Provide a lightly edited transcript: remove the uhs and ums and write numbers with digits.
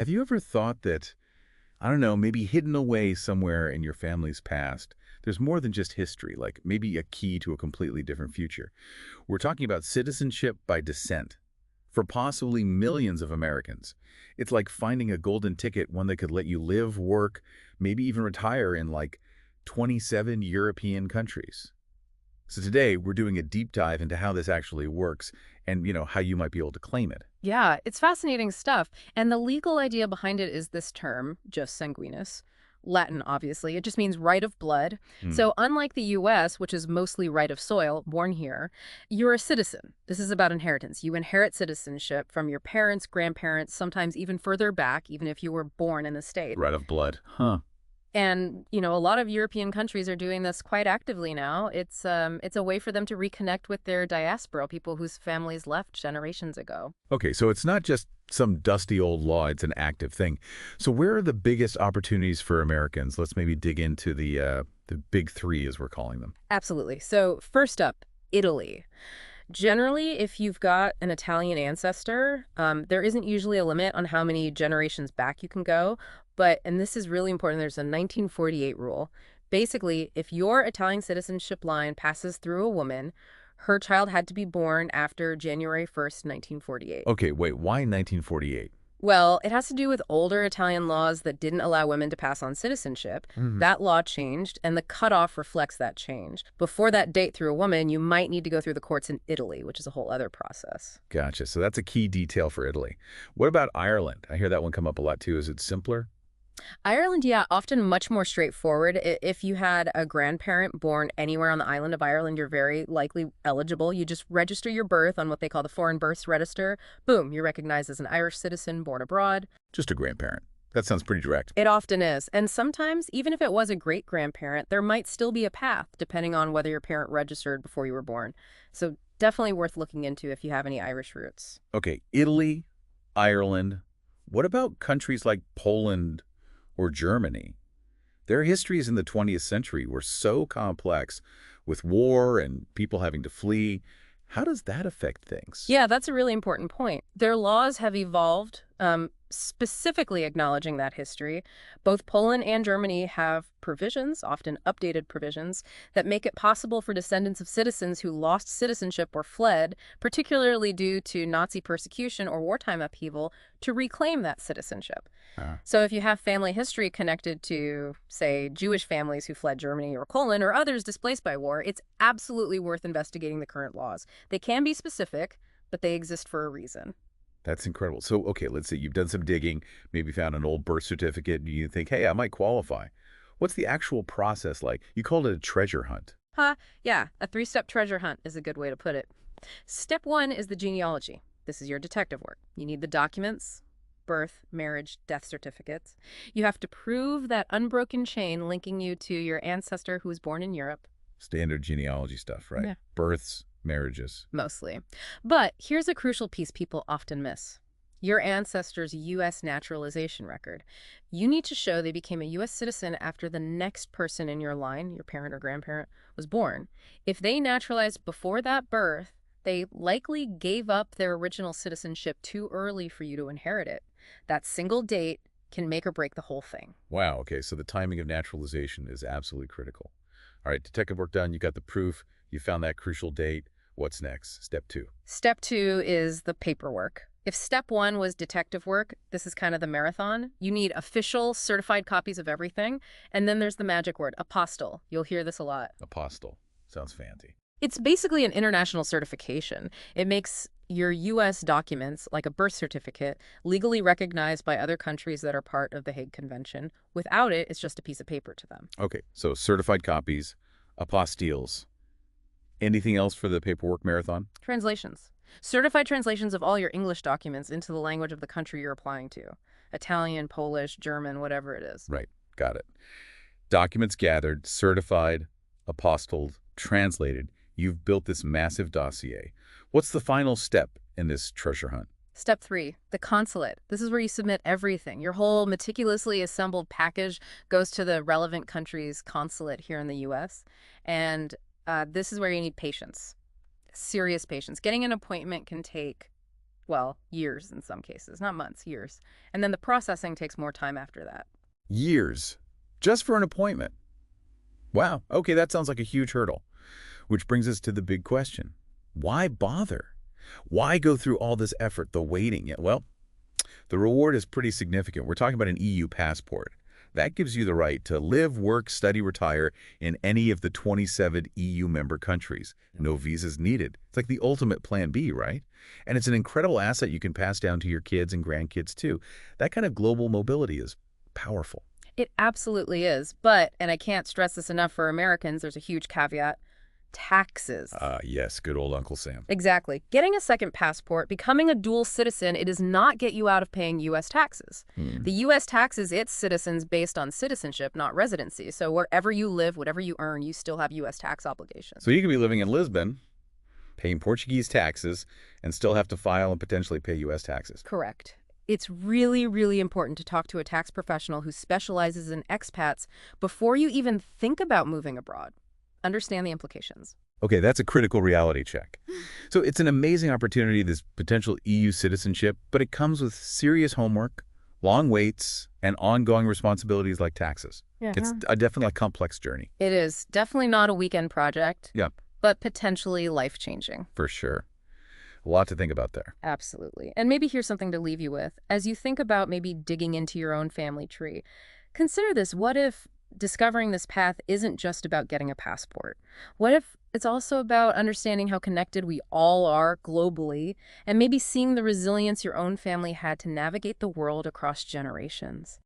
Have you ever thought that, I don't know, maybe hidden away somewhere in your family's past, there's more than just history, like maybe a key to a completely different future? We're talking about citizenship by descent. For possibly millions of Americans, it's like finding a golden ticket, one that could let you live, work, maybe even retire in like 27 European countries. So today, we're doing a deep dive into how this actually works and, how you might be able to claim it. Yeah, it's fascinating stuff. And the legal idea behind it is this term, Jus Sanguinis. Latin, obviously. It just means right of blood. Hmm. So unlike the US, which is mostly right of soil, born here, you're a citizen. This is about inheritance. You inherit citizenship from your parents, grandparents, sometimes even further back, even if you were born in the state. Right of blood. Huh. And, a lot of European countries are doing this quite actively now. It's a way for them to reconnect with their diaspora, people whose families left generations ago. Okay, so it's not just some dusty old law, it's an active thing. So where are the biggest opportunities for Americans? Let's maybe dig into the big three, as we're calling them. Absolutely. So first up, Italy. Generally, if you've got an Italian ancestor, there isn't usually a limit on how many generations back you can go. But, and this is really important, there's a 1948 rule. Basically, if your Italian citizenship line passes through a woman, her child had to be born after January 1st, 1948. Okay, wait, why 1948? Well, it has to do with older Italian laws that didn't allow women to pass on citizenship. Hmm. That law changed, and the cutoff reflects that change. Before that date through a woman, you might need to go through the courts in Italy, which is a whole other process. Gotcha. So that's a key detail for Italy. What about Ireland? I hear that one come up a lot too. Is it simpler? Ireland, yeah, often much more straightforward. If you had a grandparent born anywhere on the island of Ireland, you're very likely eligible. You just register your birth on what they call the Foreign Births Register. Boom, you're recognized as an Irish citizen born abroad. Just a grandparent. That sounds pretty direct. It often is. And sometimes, even if it was a great-grandparent, there might still be a path, depending on whether your parent registered before you were born. So definitely worth looking into if you have any Irish roots. Okay, Italy, Ireland. What about countries like Poland or Germany? Their histories in the 20th century were so complex, with war and people having to flee. How does that affect things? Yeah, that's a really important point. Their laws have evolved, specifically acknowledging that history. Both Poland and Germany have provisions, often updated provisions, that make it possible for descendants of citizens who lost citizenship or fled, particularly due to Nazi persecution or wartime upheaval, to reclaim that citizenship. So if you have family history connected to, say, Jewish families who fled Germany or Poland or others displaced by war, it's absolutely worth investigating the current laws. They can be specific, but they exist for a reason. That's incredible. So, okay, let's say you've done some digging, maybe found an old birth certificate, and you think, hey, I might qualify. What's the actual process like? You called it a treasure hunt. Yeah, a three-step treasure hunt is a good way to put it. Step one is the genealogy. This is your detective work. You need the documents, birth, marriage, death certificates. You have to prove that unbroken chain linking you to your ancestor who was born in Europe. Standard genealogy stuff, right? Yeah. Births, marriages. Mostly. But here's a crucial piece people often miss. Your ancestor's U.S. naturalization record. You need to show they became a U.S. citizen after the next person in your line, your parent or grandparent, was born. If they naturalized before that birth, they likely gave up their original citizenship too early for you to inherit it. That single date can make or break the whole thing. Wow, okay, so the timing of naturalization is absolutely critical. All right, detective work done, you got the proof, you found that crucial date. What's next? Step two. Step two is the paperwork. If step one was detective work, this is kind of the marathon. You need official, certified copies of everything. And then there's the magic word, apostille. You'll hear this a lot. Apostille. Sounds fancy. It's basically an international certification. It makes your U.S. documents, like a birth certificate, legally recognized by other countries that are part of the Hague Convention. Without it, it's just a piece of paper to them. Okay, so certified copies, apostilles. Anything else for the paperwork marathon? Translations. Certified translations of all your English documents into the language of the country you're applying to. Italian, Polish, German, whatever it is. Right, got it. Documents gathered, certified, apostilled, translated. You've built this massive dossier. What's the final step in this treasure hunt? Step three, the consulate. This is where you submit everything. Your whole meticulously assembled package goes to the relevant country's consulate here in the U.S. And this is where you need patience. Serious patience. Getting an appointment can take Well, years in some cases, not months, years. And then the processing takes more time after that. Years. Just for an appointment. Wow. Okay, that sounds like a huge hurdle. Which brings us to the big question. Why bother? Why go through all this effort, the waiting? Yeah, well, the reward is pretty significant. We're talking about an EU passport. That gives you the right to live, work, study, retire in any of the 27 EU member countries. No visas needed. It's like the ultimate plan B, right? And it's an incredible asset you can pass down to your kids and grandkids too. That kind of global mobility is powerful. It absolutely is. But, and I can't stress this enough for Americans, there's a huge caveat: taxes. Yes, good old Uncle Sam. Exactly. Getting a second passport, becoming a dual citizen, it does not get you out of paying U.S. taxes. The U.S. taxes its citizens based on citizenship, not residency. So wherever you live, whatever you earn, you still have U.S. tax obligations. So you could be living in Lisbon, paying Portuguese taxes, and still have to file and potentially pay U.S. taxes. Correct. It's really, really important to talk to a tax professional who specializes in expats before you even think about moving abroad. Understand the implications. Okay, that's a critical reality check. So it's an amazing opportunity, this potential EU citizenship, but it comes with serious homework, long waits, and ongoing responsibilities like taxes. Yeah. It's definitely a complex journey. It is definitely not a weekend project, Yep, but potentially life-changing. for sure. A lot to think about there. Absolutely. And maybe here's something to leave you with. As you think about maybe digging into your own family tree, consider this. What if discovering this path isn't just about getting a passport? What if it's also about understanding how connected we all are globally, and maybe seeing the resilience your own family had to navigate the world across generations?